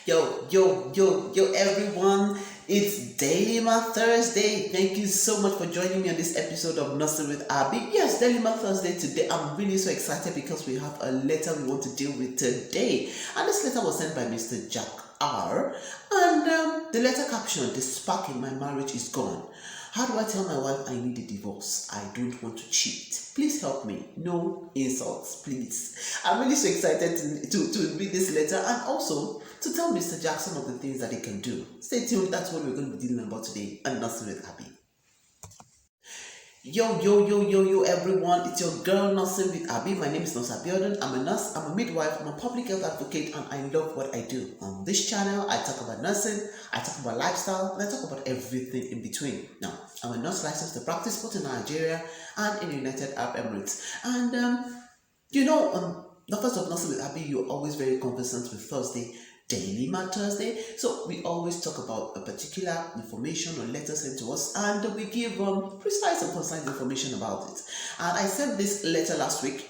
Yo, everyone. It's Daily Math Thursday. Thank you so much for joining me on this episode of Nursing with Abby. Yes, Daily Math Thursday today. I'm really so excited because we have a letter we want to deal with today. And this letter was sent by Mr. Jack R. And the letter caption, "The spark in my marriage is gone. How do I tell my wife I need a divorce? I don't want to cheat. Please help me. No insults, please." I'm really so excited to read this letter and also to tell Mr. Jack some of the things that he can do. Stay tuned, that's what we're going to be dealing about today and Nursing with Abby. Yo, everyone. It's your girl Nursing with Abby. My name is Nurse Abiodun. I'm a nurse, I'm a midwife, I'm a public health advocate, and I love what I do. On this channel, I talk about nursing, I talk about lifestyle, and I talk about everything in between. Now, I'm a nurse licensed to practice both in Nigeria and in the United Arab Emirates. And, the first of Nursing with Abby, you're always very conversant with Thursday. Daily Math Thursday. So we always talk about a particular information or letter sent to us, and we give precise and concise information about it. And I sent this letter last week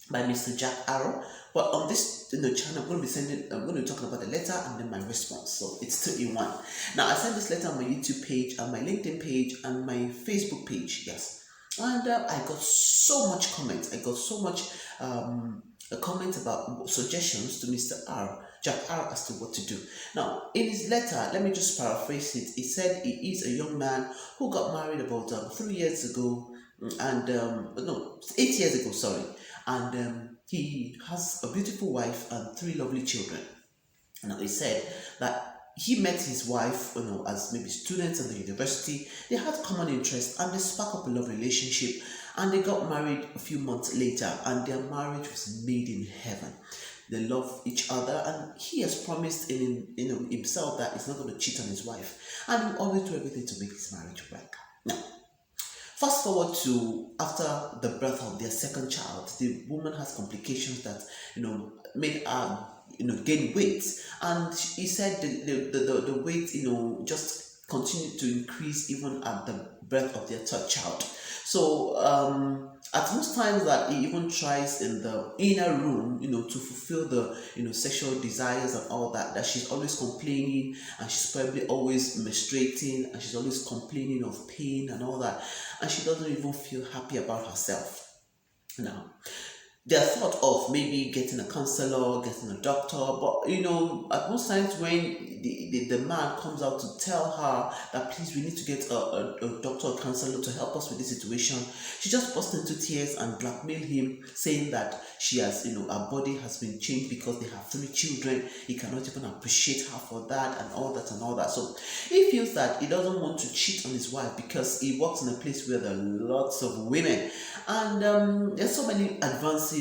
by Mr. Jack Arrow, but on this channel, I'm going to be talking about the letter and then my response. So it's 2 in 1. Now I sent this letter on my YouTube page and my LinkedIn page and my Facebook page. Yes. And I got so much comments. I got so much comments about suggestions to Mr. Jack R, as to what to do. Now, in his letter, let me just paraphrase it. He said he is a young man who got married about 3 years ago, and no, 8 years ago, sorry. And he has a beautiful wife and 3 lovely children. Now, he said that he met his wife, as maybe students at the university. They had common interests and they sparked up a love relationship, and they got married a few months later, and their marriage was made in heaven. They love each other, and he has promised in himself that he's not going to cheat on his wife, and will always do everything to make his marriage work. Now, fast forward to after the birth of their second child, the woman has complications that made her gain weight, and he said the weight just continued to increase even at the birth of their third child. So at most times that he even tries in the inner room, to fulfill the sexual desires and all that she's always complaining, and she's probably always menstruating, and she's always complaining of pain and all that, and she doesn't even feel happy about herself. Now, they're thought of maybe getting a counselor, getting a doctor, but at most times when the man comes out to tell her that please we need to get a doctor or counselor to help us with this situation, she just bursts into tears and blackmail him, saying that she has her body has been changed because they have 3 children. He cannot even appreciate her for that and all that and all that. So he feels that he doesn't want to cheat on his wife because he works in a place where there are lots of women, and there's so many advances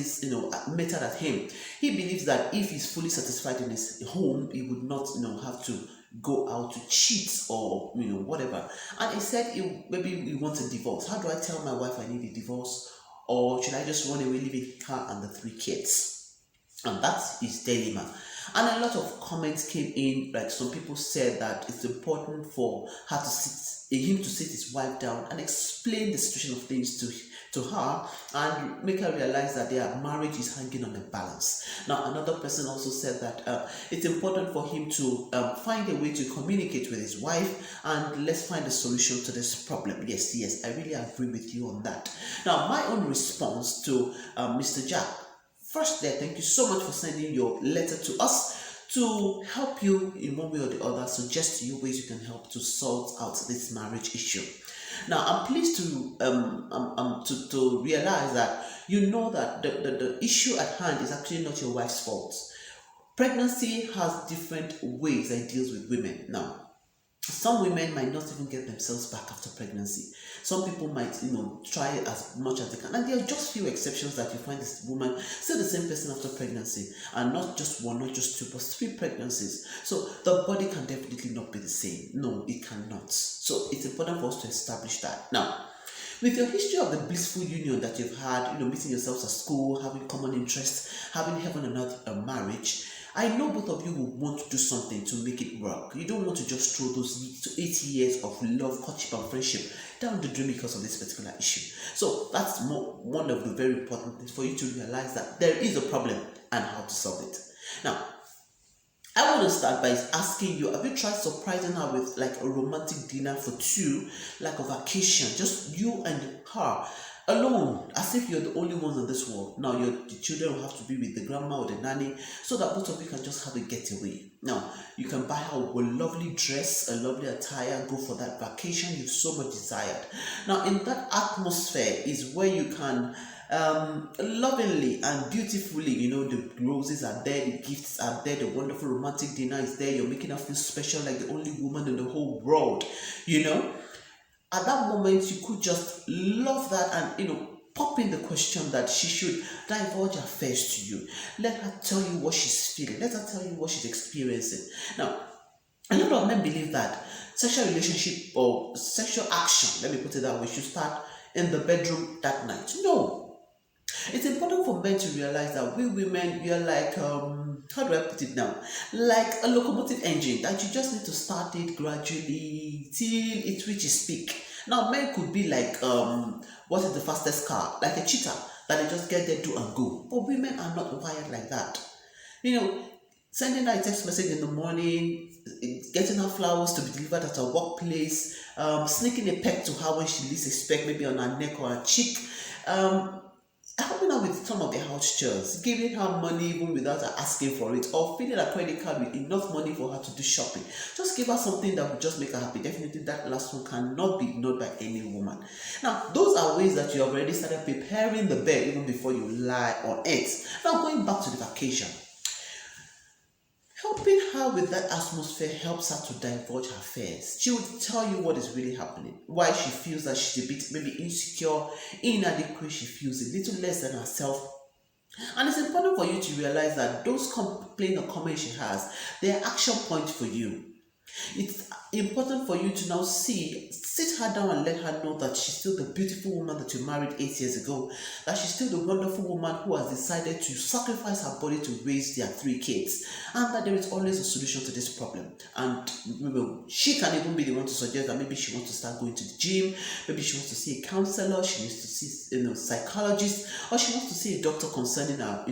meted at him. He believes that if he's fully satisfied in his home, he would not have to go out to cheat or whatever. And he said maybe he wants a divorce. How do I tell my wife I need a divorce, or should I just run away leaving her and the 3 kids? And that's his dilemma. And a lot of comments came in, like some people said that it's important for him to sit his wife down and explain the situation of things to her and make her realize that their marriage is hanging on a balance. Now, another person also said that it's important for him to find a way to communicate with his wife, and let's find a solution to this problem. Yes, I really agree with you on that. Now, my own response to Mr. Jack. First, thank you so much for sending your letter to us to help you in one way or the other, suggest to you ways you can help to sort out this marriage issue. Now, I'm pleased to realize that that the issue at hand is actually not your wife's fault. Pregnancy has different ways it deals with women. Now, some women might not even get themselves back after pregnancy. Some people might, try as much as they can. And there are just few exceptions that you find this woman still the same person after pregnancy. And not just 1, not just 2, but 3 pregnancies. So the body can definitely not be the same. No, it cannot. So it's important for us to establish that. Now, with your history of the blissful union that you've had, meeting yourselves at school, having common interests, having heaven and earth marriage, I know both of you will want to do something to make it work. You don't want to just throw those 8 years of love, courtship, and friendship down the drain because of this particular issue. So that's one of the very important things for you to realize that there is a problem and how to solve it. Now, I want to start by asking you, have you tried surprising her with like a romantic dinner for two, like a vacation, just you and her alone, as if you're the only ones in this world? Now, the children will have to be with the grandma or the nanny so that both of you can just have a getaway. Now, you can buy her a lovely dress, a lovely attire, go for that vacation you've so much desired. Now, in that atmosphere is where you can lovingly and beautifully, the roses are there, the gifts are there, the wonderful romantic dinner is there, you're making her feel special like the only woman in the whole world. At that moment you could just love that and pop in the question that she should divulge her affairs to you. Let her tell you what she's feeling, let her tell you what she's experiencing. Now, a lot of men believe that sexual relationship or sexual action, let me put it that way, should start in the bedroom that night. No, it's important for men to realize that we women, we are like, how do I put it now? Like a locomotive engine that you just need to start it gradually till it reaches peak. Now, men could be like, what is the fastest car? Like a cheetah that they just get there, do and go. But women are not wired like that. Sending her a text message in the morning, getting her flowers to be delivered at her workplace, sneaking a peck to her when she least expect, maybe on her neck or her cheek, helping her with some of the house chores, giving her money even without her asking for it, or filling her credit card with enough money for her to do shopping. Just give her something that will just make her happy. Definitely that last one cannot be ignored by any woman. Now, those are ways that you have already started preparing the bed even before you lie on it. Now, going back to the vacation. Helping her with that atmosphere helps her to divulge her fears. She will tell you what is really happening, why she feels that she's a bit maybe insecure, inadequate, she feels a little less than herself. And it's important for you to realize that those complaints or comments she has, they are action points for you. It's important for you to now sit her down and let her know that she's still the beautiful woman that you married 8 years ago, that she's still the wonderful woman who has decided to sacrifice her body to raise their 3 kids, and that there is always a solution to this problem. And she can even be the one to suggest that maybe she wants to start going to the gym, maybe she wants to see a counselor, she needs to see a psychologist, or she wants to see a doctor concerning her,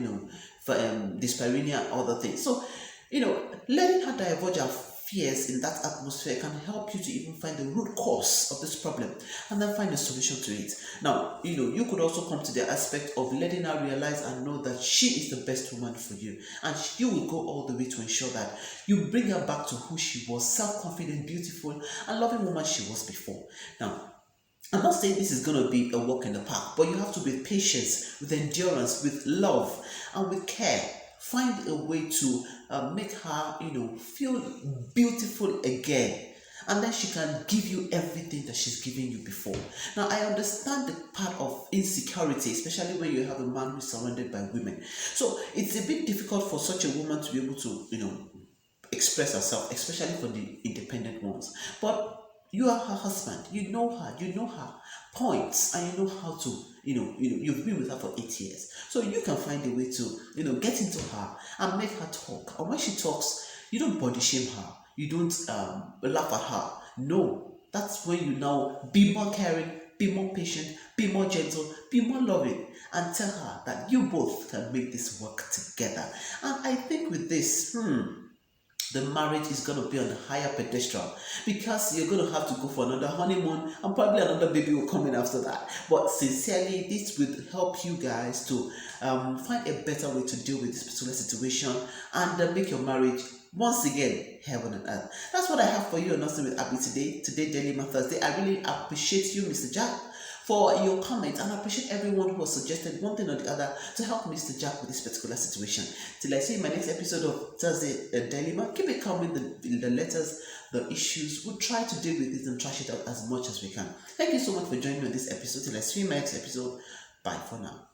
for dyspareunia and other things. So, letting her divulge her fears in that atmosphere can help you to even find the root cause of this problem and then find a solution to it. Now, you could also come to the aspect of letting her realize and know that she is the best woman for you, and you will go all the way to ensure that you bring her back to who she was, self-confident, beautiful, and loving woman she was before. Now, I'm not saying this is going to be a walk in the park, but you have to, with patience, with endurance, with love, and with care, find a way to make her, feel beautiful again. And then she can give you everything that she's given you before. Now, I understand the part of insecurity, especially when you have a man who's surrounded by women. So it's a bit difficult for such a woman to be able to, express herself, especially for the independent ones. But you are her husband, you know her points, and you know how to, you've been with her for 8 years. So you can find a way to, get into her and make her talk. And when she talks, you don't body shame her, you don't laugh at her. No, that's when you now be more caring, be more patient, be more gentle, be more loving, and tell her that you both can make this work together. And I think with this, the marriage is going to be on a higher pedestal, because you're going to have to go for another honeymoon and probably another baby will come in after that. But sincerely, this will help you guys to find a better way to deal with this particular situation and make your marriage once again heaven and earth. That's what I have for you on Nothing with Abby today, Daily Thursday. I really appreciate you, Mr. Jack, for your comments, and I appreciate everyone who has suggested one thing or the other to help Mr. Jack with this particular situation. Till I see you in my next episode of Thursday Dilemma, keep it coming, the letters, the issues. We'll try to deal with it and trash it out as much as we can. Thank you so much for joining me on this episode. Till I see you in my next episode. Bye for now.